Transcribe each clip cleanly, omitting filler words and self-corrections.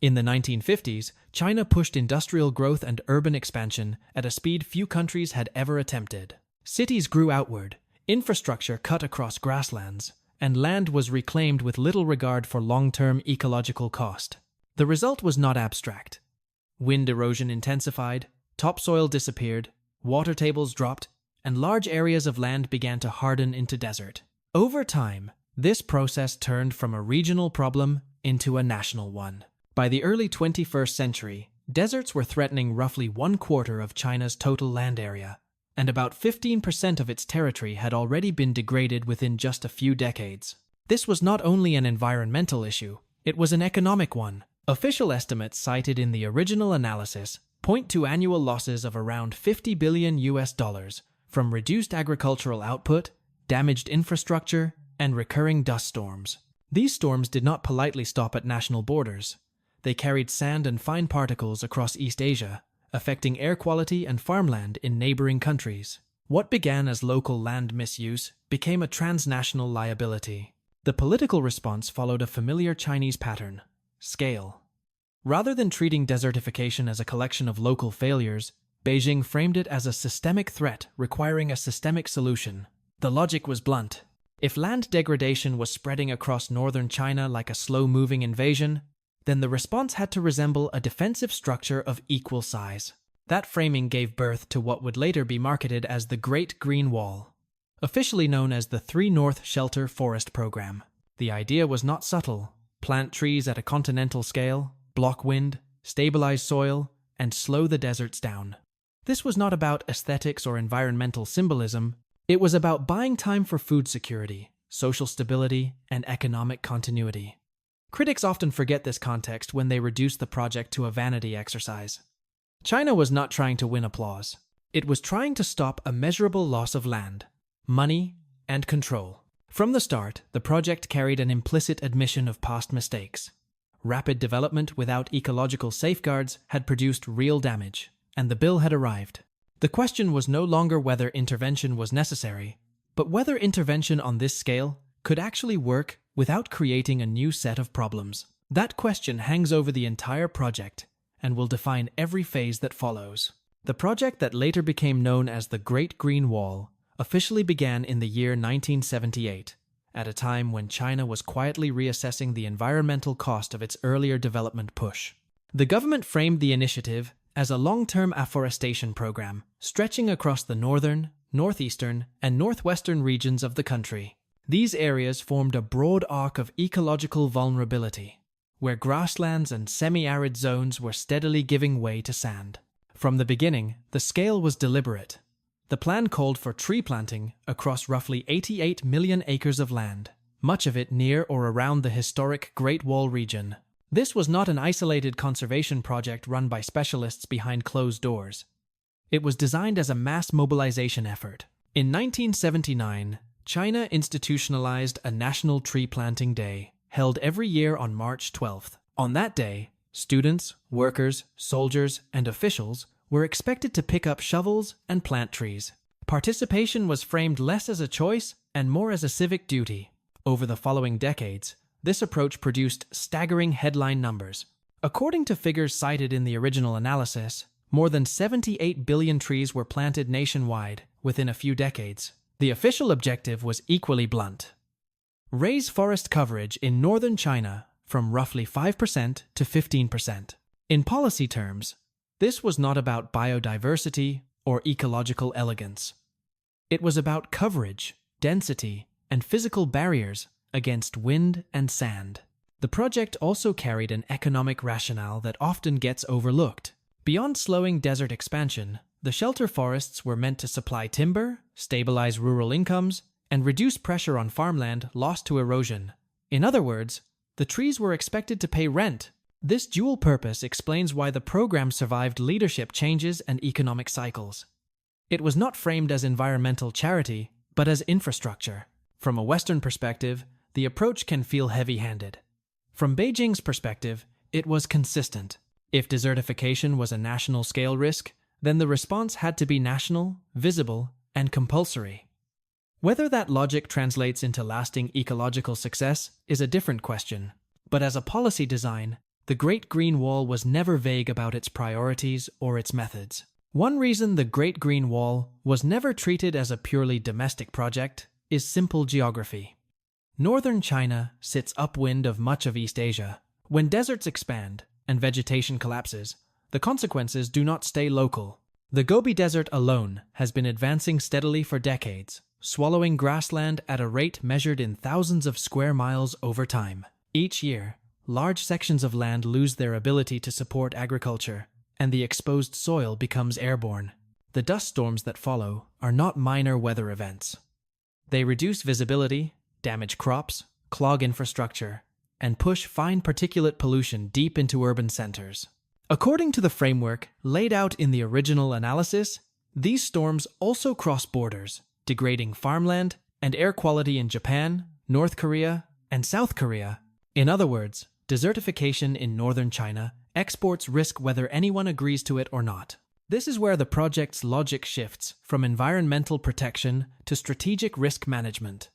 In the 1950s, China pushed industrial growth and urban expansion at a speed few countries had ever attempted. Cities grew outward, infrastructure cut across grasslands, and land was reclaimed with little regard for long-term ecological cost. The result was not abstract. Wind erosion intensified, topsoil disappeared, water tables dropped, and large areas of land began to harden into desert. Over time, this process turned from a regional problem into a national one. By the early 21st century, deserts were threatening roughly 1/4 of China's total land area, and about 15% of its territory had already been degraded within just a few decades. This was not only an environmental issue, it was an economic one. Official estimates cited in the original analysis point to annual losses of around $50 billion from reduced agricultural output, damaged infrastructure, and recurring dust storms. These storms did not politely stop at national borders. They carried sand and fine particles across East Asia, affecting air quality and farmland in neighboring countries. What began as local land misuse became a transnational liability. The political response followed a familiar Chinese pattern: scale. Rather than treating desertification as a collection of local failures, Beijing framed it as a systemic threat requiring a systemic solution. The logic was blunt. If land degradation was spreading across northern China like a slow-moving invasion, then the response had to resemble a defensive structure of equal size. That framing gave birth to what would later be marketed as the Great Green Wall, officially known as the 3 North Shelter Forest Program. The idea was not subtle: plant trees at a continental scale, block wind, stabilize soil, and slow the deserts down. This was not about aesthetics or environmental symbolism. It was about buying time for food security, social stability, and economic continuity. Critics often forget this context when they reduce the project to a vanity exercise. China was not trying to win applause. It was trying to stop a measurable loss of land, money, and control. From the start, the project carried an implicit admission of past mistakes. Rapid development without ecological safeguards had produced real damage, and the bill had arrived. The question was no longer whether intervention was necessary, but whether intervention on this scale could actually work without creating a new set of problems. That question hangs over the entire project and will define every phase that follows. The project that later became known as the Great Green Wall officially began in the year 1978, at a time when China was quietly reassessing the environmental cost of its earlier development push. The government framed the initiative as a long-term afforestation program, stretching across the northern, northeastern, and northwestern regions of the country. These areas formed a broad arc of ecological vulnerability, where grasslands and semi-arid zones were steadily giving way to sand. From the beginning, the scale was deliberate. The plan called for tree planting across roughly 88 million acres of land, much of it near or around the historic Great Wall region. This was not an isolated conservation project run by specialists behind closed doors. It was designed as a mass mobilization effort. In 1979, China institutionalized a National Tree Planting Day, held every year on March 12th. On that day, students, workers, soldiers, and officials were expected to pick up shovels and plant trees. Participation was framed less as a choice and more as a civic duty. Over the following decades, this approach produced staggering headline numbers. According to figures cited in the original analysis, more than 78 billion trees were planted nationwide within a few decades. The official objective was equally blunt: raise forest coverage in northern China from roughly 5% to 15%. In policy terms, this was not about biodiversity or ecological elegance. It was about coverage, density, and physical barriers against wind and sand. The project also carried an economic rationale that often gets overlooked. Beyond slowing desert expansion, the shelter forests were meant to supply timber, stabilize rural incomes, and reduce pressure on farmland lost to erosion. In other words, the trees were expected to pay rent. This dual purpose explains why the program survived leadership changes and economic cycles. It was not framed as environmental charity, but as infrastructure. From a Western perspective, the approach can feel heavy-handed. From Beijing's perspective, it was consistent. If desertification was a national-scale risk, then the response had to be national, visible, and compulsory. Whether that logic translates into lasting ecological success is a different question. But as a policy design, The Great Green Wall was never vague about its priorities or its methods. One reason the Great Green Wall was never treated as a purely domestic project is simple geography. Northern China sits upwind of much of East Asia. When deserts expand and vegetation collapses, the consequences do not stay local. The Gobi Desert alone has been advancing steadily for decades, swallowing grassland at a rate measured in thousands of square miles over time. Each year, large sections of land lose their ability to support agriculture, and the exposed soil becomes airborne. The dust storms that follow are not minor weather events. They reduce visibility, damage crops, clog infrastructure, and push fine particulate pollution deep into urban centers. According to the framework laid out in the original analysis, these storms also cross borders, degrading farmland and air quality in Japan, North Korea, and South Korea. In other words, desertification in northern China exports risk whether anyone agrees to it or not. This is where the project's logic shifts from environmental protection to strategic risk management.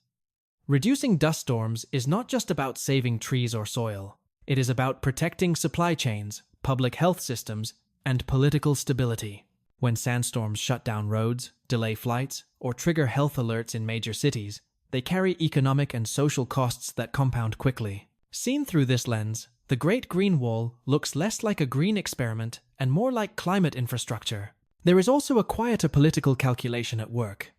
Reducing dust storms is not just about saving trees or soil. It is about protecting supply chains, public health systems, and political stability. When sandstorms shut down roads, delay flights, or trigger health alerts in major cities, they carry economic and social costs that compound quickly. Seen through this lens, the Great Green Wall looks less like a green experiment and more like climate infrastructure. There is also a quieter political calculation at work.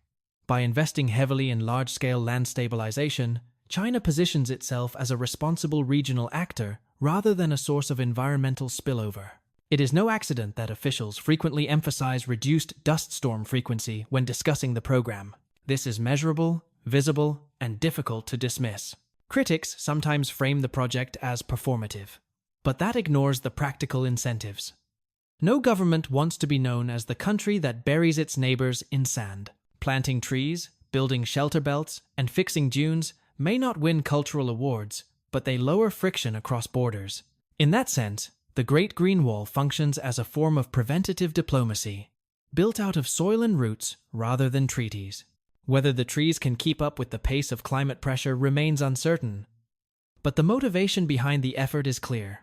By investing heavily in large-scale land stabilization, China positions itself as a responsible regional actor rather than a source of environmental spillover. It is no accident that officials frequently emphasize reduced dust storm frequency when discussing the program. This is measurable, visible, and difficult to dismiss. Critics sometimes frame the project as performative, but that ignores the practical incentives. No government wants to be known as the country that buries its neighbors in sand. Planting trees, building shelter belts, and fixing dunes may not win cultural awards, but they lower friction across borders. In that sense, the Great Green Wall functions as a form of preventative diplomacy, built out of soil and roots rather than treaties. Whether the trees can keep up with the pace of climate pressure remains uncertain, but the motivation behind the effort is clear.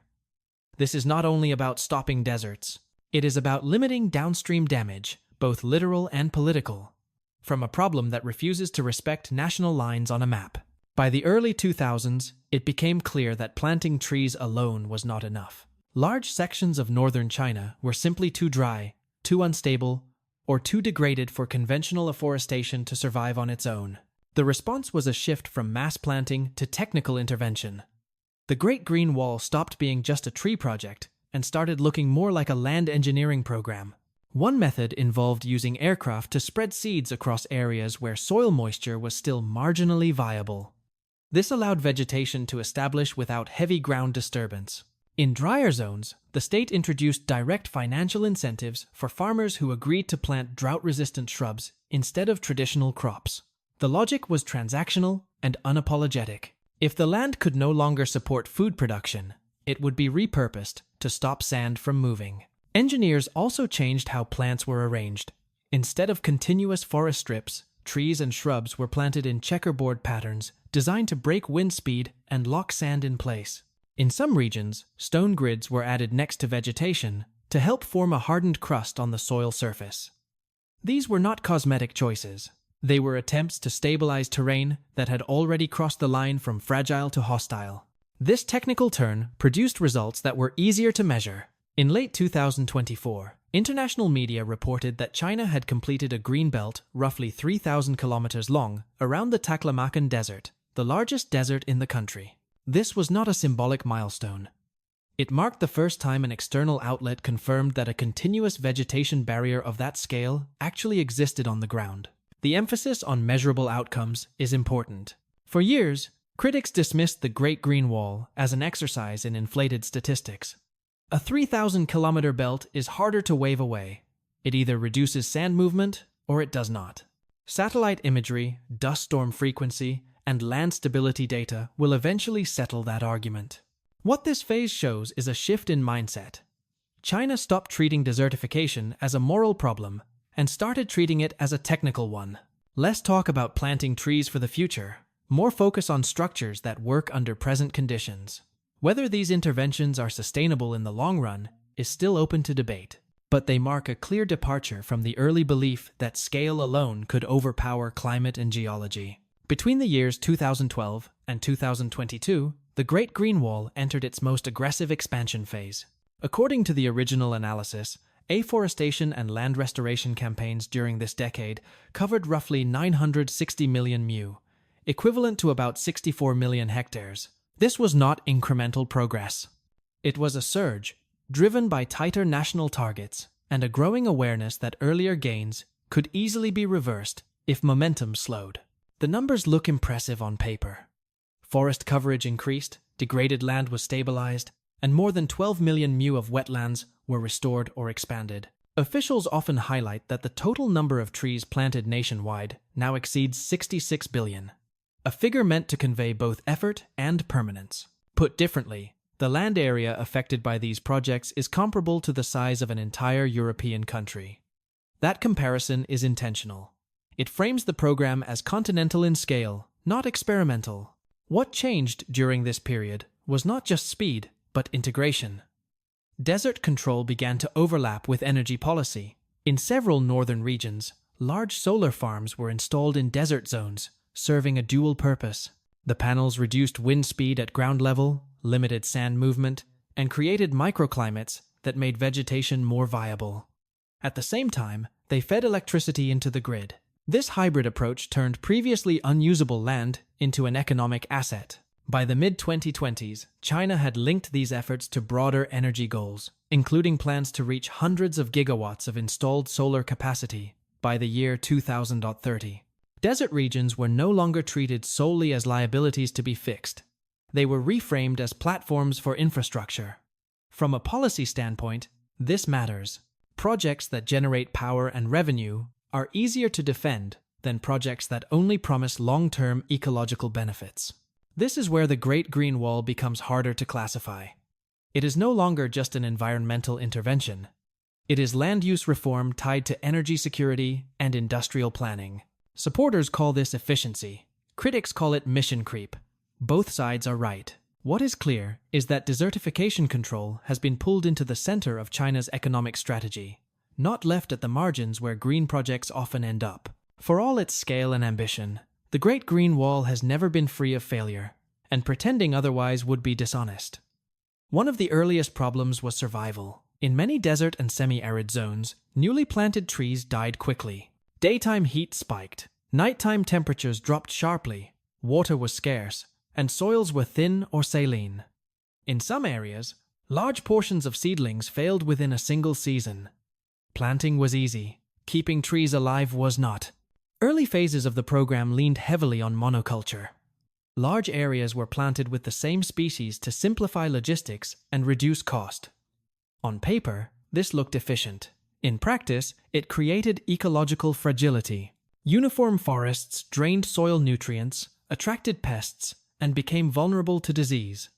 This is not only about stopping deserts, it is about limiting downstream damage, both literal and political, from a problem that refuses to respect national lines on a map. By the early 2000s, it became clear that planting trees alone was not enough. Large sections of northern China were simply too dry, too unstable, or too degraded for conventional afforestation to survive on its own. The response was a shift from mass planting to technical intervention. The Great Green Wall stopped being just a tree project and started looking more like a land engineering program. One method involved using aircraft to spread seeds across areas where soil moisture was still marginally viable. This allowed vegetation to establish without heavy ground disturbance. In drier zones, the state introduced direct financial incentives for farmers who agreed to plant drought-resistant shrubs instead of traditional crops. The logic was transactional and unapologetic. If the land could no longer support food production, it would be repurposed to stop sand from moving. Engineers also changed how plants were arranged. Instead of continuous forest strips, trees and shrubs were planted in checkerboard patterns designed to break wind speed and lock sand in place. In some regions, stone grids were added next to vegetation to help form a hardened crust on the soil surface. These were not cosmetic choices. They were attempts to stabilize terrain that had already crossed the line from fragile to hostile. This technical turn produced results that were easier to measure. In late 2024, international media reported that China had completed a green belt roughly 3,000 kilometers long around the Taklamakan Desert, the largest desert in the country. This was not a symbolic milestone. It marked the first time an external outlet confirmed that a continuous vegetation barrier of that scale actually existed on the ground. The emphasis on measurable outcomes is important. For years, critics dismissed the Great Green Wall as an exercise in inflated statistics. A 3,000-kilometer belt is harder to wave away. It either reduces sand movement or it does not. Satellite imagery, dust storm frequency, and land stability data will eventually settle that argument. What this phase shows is a shift in mindset. China stopped treating desertification as a moral problem and started treating it as a technical one. Less talk about planting trees for the future, more focus on structures that work under present conditions. Whether these interventions are sustainable in the long run is still open to debate, but they mark a clear departure from the early belief that scale alone could overpower climate and geology. Between the years 2012 and 2022, the Great Green Wall entered its most aggressive expansion phase. According to the original analysis, afforestation and land restoration campaigns during this decade covered roughly 960 million mu, equivalent to about 64 million hectares. This was not incremental progress. It was a surge, driven by tighter national targets and a growing awareness that earlier gains could easily be reversed if momentum slowed. The numbers look impressive on paper. Forest coverage increased, degraded land was stabilized, and more than 12 million mu of wetlands were restored or expanded. Officials often highlight that the total number of trees planted nationwide now exceeds 66 billion. A figure meant to convey both effort and permanence. Put differently, the land area affected by these projects is comparable to the size of an entire European country. That comparison is intentional. It frames the program as continental in scale, not experimental. What changed during this period was not just speed, but integration. Desert control began to overlap with energy policy. In several northern regions, large solar farms were installed in desert zones, serving a dual purpose. The panels reduced wind speed at ground level, limited sand movement, and created microclimates that made vegetation more viable. At the same time, they fed electricity into the grid. This hybrid approach turned previously unusable land into an economic asset. By the mid-2020s, China had linked these efforts to broader energy goals, including plans to reach hundreds of gigawatts of installed solar capacity by the year 2030. Desert regions were no longer treated solely as liabilities to be fixed. They were reframed as platforms for infrastructure. From a policy standpoint, this matters. Projects that generate power and revenue are easier to defend than projects that only promise long-term ecological benefits. This is where the Great Green Wall becomes harder to classify. It is no longer just an environmental intervention. It is land use reform tied to energy security and industrial planning. Supporters call this efficiency. Critics call it mission creep. Both sides are right. What is clear is that desertification control has been pulled into the center of China's economic strategy, not left at the margins where green projects often end up. For all its scale and ambition, the Great Green Wall has never been free of failure, and pretending otherwise would be dishonest. One of the earliest problems was survival. In many desert and semi-arid zones, newly planted trees died quickly. Daytime heat spiked, nighttime temperatures dropped sharply, water was scarce, and soils were thin or saline. In some areas, large portions of seedlings failed within a single season. Planting was easy, keeping trees alive was not. Early phases of the program leaned heavily on monoculture. Large areas were planted with the same species to simplify logistics and reduce cost. On paper, this looked efficient. In practice, it created ecological fragility. Uniform forests drained soil nutrients, attracted pests, and became vulnerable to disease.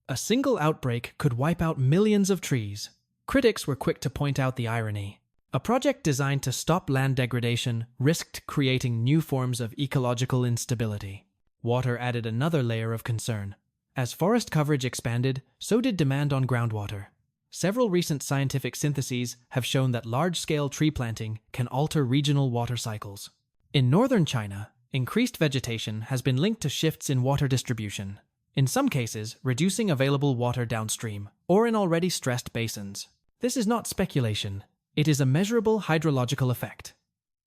A single outbreak could wipe out millions of trees. Critics were quick to point out the irony. A project designed to stop land degradation risked creating new forms of ecological instability. Water added another layer of concern. As forest coverage expanded, so did demand on groundwater. Several recent scientific syntheses have shown that large-scale tree planting can alter regional water cycles. In northern China, increased vegetation has been linked to shifts in water distribution, in some cases reducing available water downstream or in already stressed basins. This is not speculation. It is a measurable hydrological effect.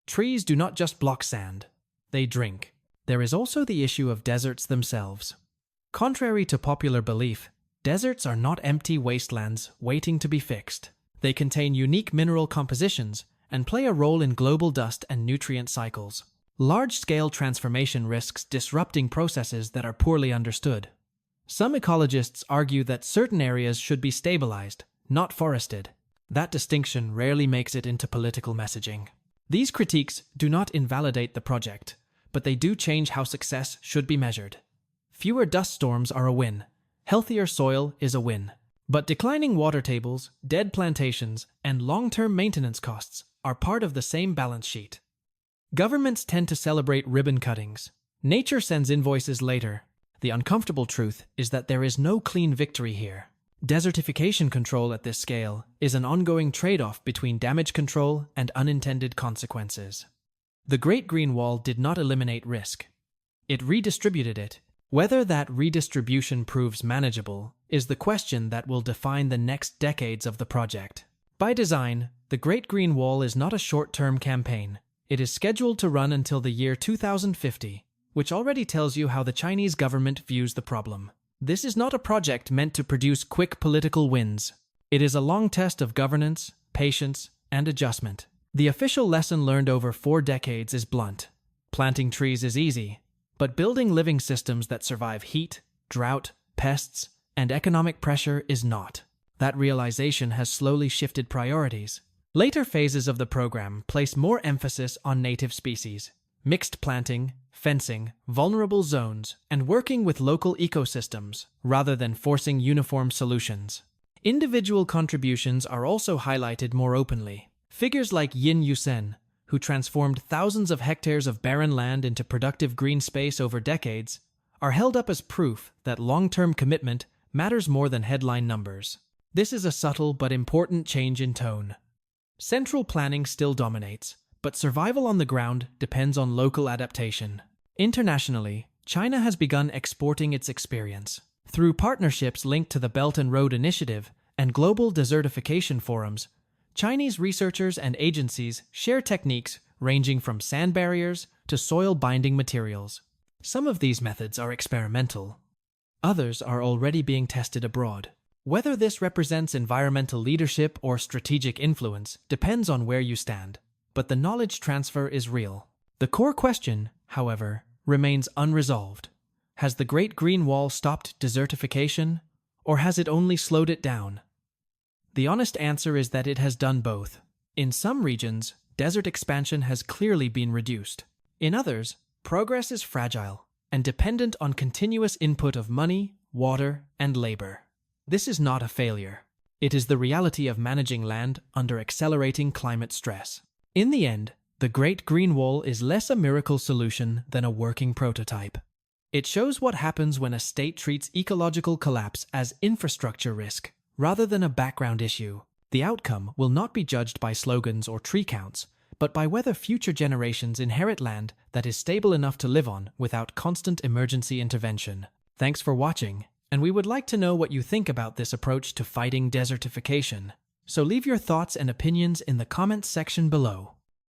Trees do not just block sand, they drink. There is also the issue of deserts themselves. Contrary to popular belief, deserts are not empty wastelands waiting to be fixed. They contain unique mineral compositions and play a role in global dust and nutrient cycles. Large-scale transformation risks disrupting processes that are poorly understood. Some ecologists argue that certain areas should be stabilized, not forested. That distinction rarely makes it into political messaging. These critiques do not invalidate the project, but they do change how success should be measured. Fewer dust storms are a win. Healthier soil is a win. But declining water tables, dead plantations, and long-term maintenance costs are part of the same balance sheet. Governments tend to celebrate ribbon cuttings. Nature sends invoices later. The uncomfortable truth is that there is no clean victory here. Desertification control at this scale is an ongoing trade-off between damage control and unintended consequences. The Great Green Wall did not eliminate risk. It redistributed it. Whether that redistribution proves manageable is the question that will define the next decades of the project. By design, the Great Green Wall is not a short-term campaign. It is scheduled to run until the year 2050, which already tells you how the Chinese government views the problem. This is not a project meant to produce quick political wins. It is a long test of governance, patience, and adjustment. The official lesson learned over 4 decades is blunt. Planting trees is easy, but building living systems that survive heat, drought, pests, and economic pressure is not. That realization has slowly shifted priorities. Later phases of the program place more emphasis on native species, mixed planting, fencing, vulnerable zones, and working with local ecosystems rather than forcing uniform solutions. Individual contributions are also highlighted more openly. Figures like Yin Yusen, who transformed thousands of hectares of barren land into productive green space over decades, are held up as proof that long-term commitment matters more than headline numbers. This is a subtle but important change in tone. Central planning still dominates, but survival on the ground depends on local adaptation. Internationally, China has begun exporting its experience. Through partnerships linked to the Belt and Road Initiative and global desertification forums, Chinese researchers and agencies share techniques ranging from sand barriers to soil-binding materials. Some of these methods are experimental. Others are already being tested abroad. Whether this represents environmental leadership or strategic influence depends on where you stand, but the knowledge transfer is real. The core question, however, remains unresolved. Has the Great Green Wall stopped desertification, or has it only slowed it down? The honest answer is that it has done both. In some regions, desert expansion has clearly been reduced. In others, progress is fragile and dependent on continuous input of money, water, and labor. This is not a failure. It is the reality of managing land under accelerating climate stress. In the end, the Great Green Wall is less a miracle solution than a working prototype. It shows what happens when a state treats ecological collapse as infrastructure risk rather than a background issue. The outcome will not be judged by slogans or tree counts, but by whether future generations inherit land that is stable enough to live on without constant emergency intervention. Thanks for watching, and we would like to know what you think about this approach to fighting desertification. So leave your thoughts and opinions in the comments section below.